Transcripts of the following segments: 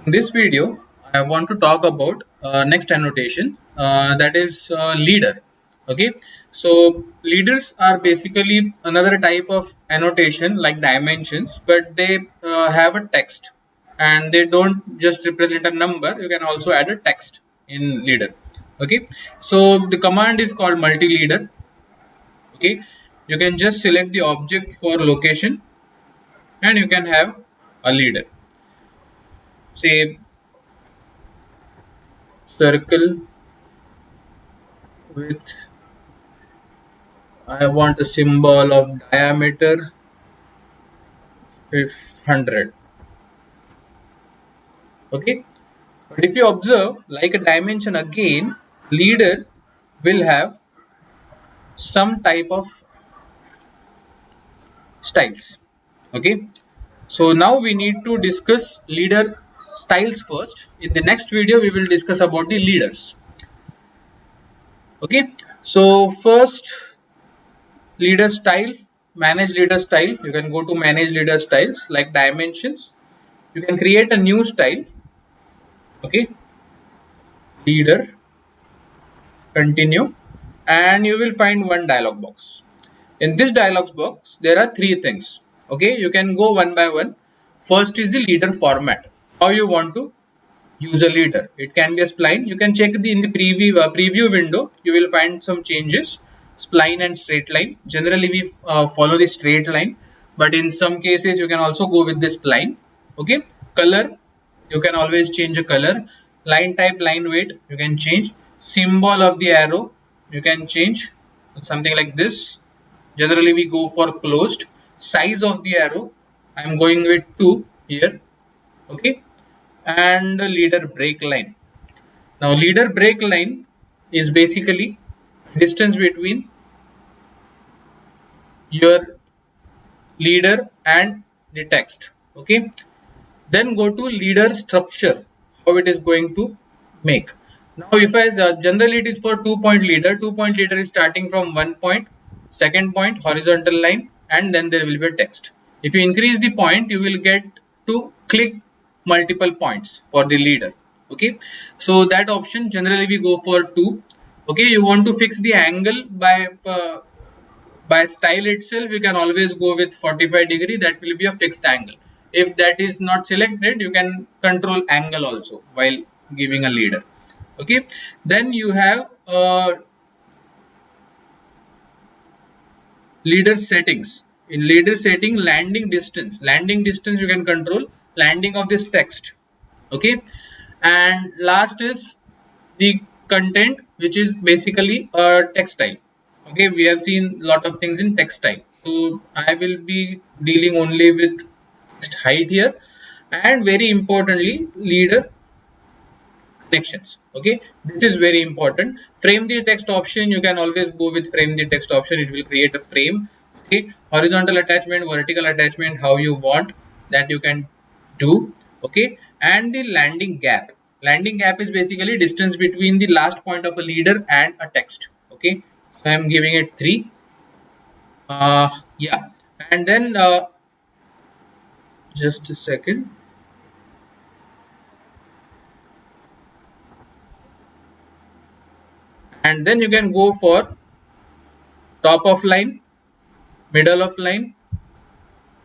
In this video, I want to talk about next annotation that is leader. Okay, so leaders are basically another type of annotation like dimensions, but they have a text and they don't just represent a number. You can also add a text in leader. Okay, so the command is called multi-leader. Okay, you can just select the object for location and you can have a leader. Say circle with I want a symbol of diameter 100. Okay, but if you observe like a dimension again, leader will have some type of styles. Okay, so now we need to discuss leader styles first. In the next video we will discuss about the leaders. Okay, so first leader style, manage leader style. You can go to manage leader styles like dimensions. You can create a new style. Okay, leader, continue, and you will find one dialog box. In this dialog box there are three things. Okay, you can go one by one. First is the leader format, how you want to use a leader. It can be a spline. You can check in the preview window. You will find some changes, spline and straight line. Generally we follow the straight line, but in some cases you can also go with the spline. Okay, color, you can always change a color. Line type, line weight, you can change. Symbol of the arrow, you can change something like this. Generally we go for closed. Size of the arrow, I am going with 2 here. Okay, and leader break line. Now leader break line is basically distance between your leader and the text. Okay, then go to leader structure, how it is going to make. Now if I generally it is for 2-point leader. 2-point leader is starting from 1 point, second point horizontal line, and then there will be a text. If you increase the point, you will get to click multiple points for the leader. Okay, so that option generally we go for 2. Okay, you want to fix the angle by style itself, you can always go with 45 degree. That will be a fixed angle. If that is not selected, you can control angle also while giving a leader. Okay, then you have leader settings. In leader setting, landing distance you can control landing of this text. Okay, and last is the content, which is basically a text style. Okay, we have seen a lot of things in text style, so I will be dealing only with text height here, and very importantly leader connections. Okay, this is very important. Frame the text option, you can always go with frame the text option. It will create a frame. Okay, horizontal attachment, vertical attachment, how you want that you can do. Okay, and the landing gap is basically distance between the last point of a leader and a text. Okay, so I am giving it 3. Yeah, and then just a second. And then you can go for top of line, middle of line,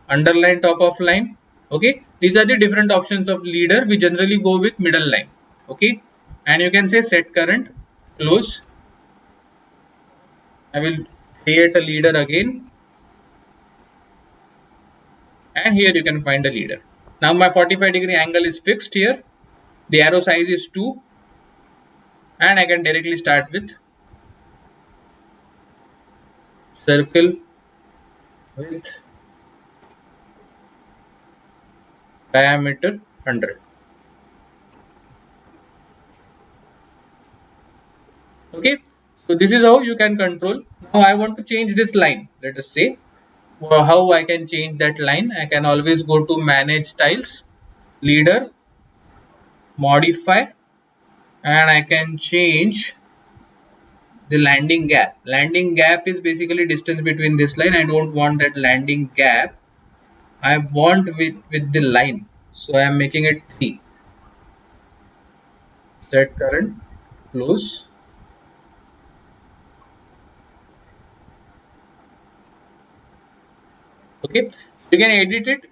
underline, top of line. Okay, these are the different options of leader. We generally go with middle line. Okay, and you can say set current, close. I will create a leader again, and here you can find a leader. Now my 45 degree angle is fixed here. The arrow size is 2, and I can directly start with circle with diameter 100. Okay, so this is how you can control. Now I want to change this line. Let us say how I can change that line. I can always go to manage styles, leader, modify, and I can change the landing gap. Landing gap is basically distance between this line. I don't want that landing gap. I want with the line, so I am making it 3. set current, close. Okay, you can edit it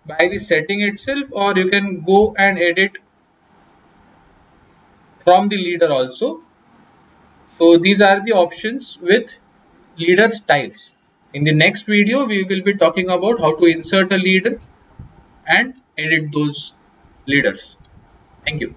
by the setting itself, or you can go and edit from the leader also. So these are the options with leader styles. In the next video, we will be talking about how to insert a leader and edit those leaders. Thank you.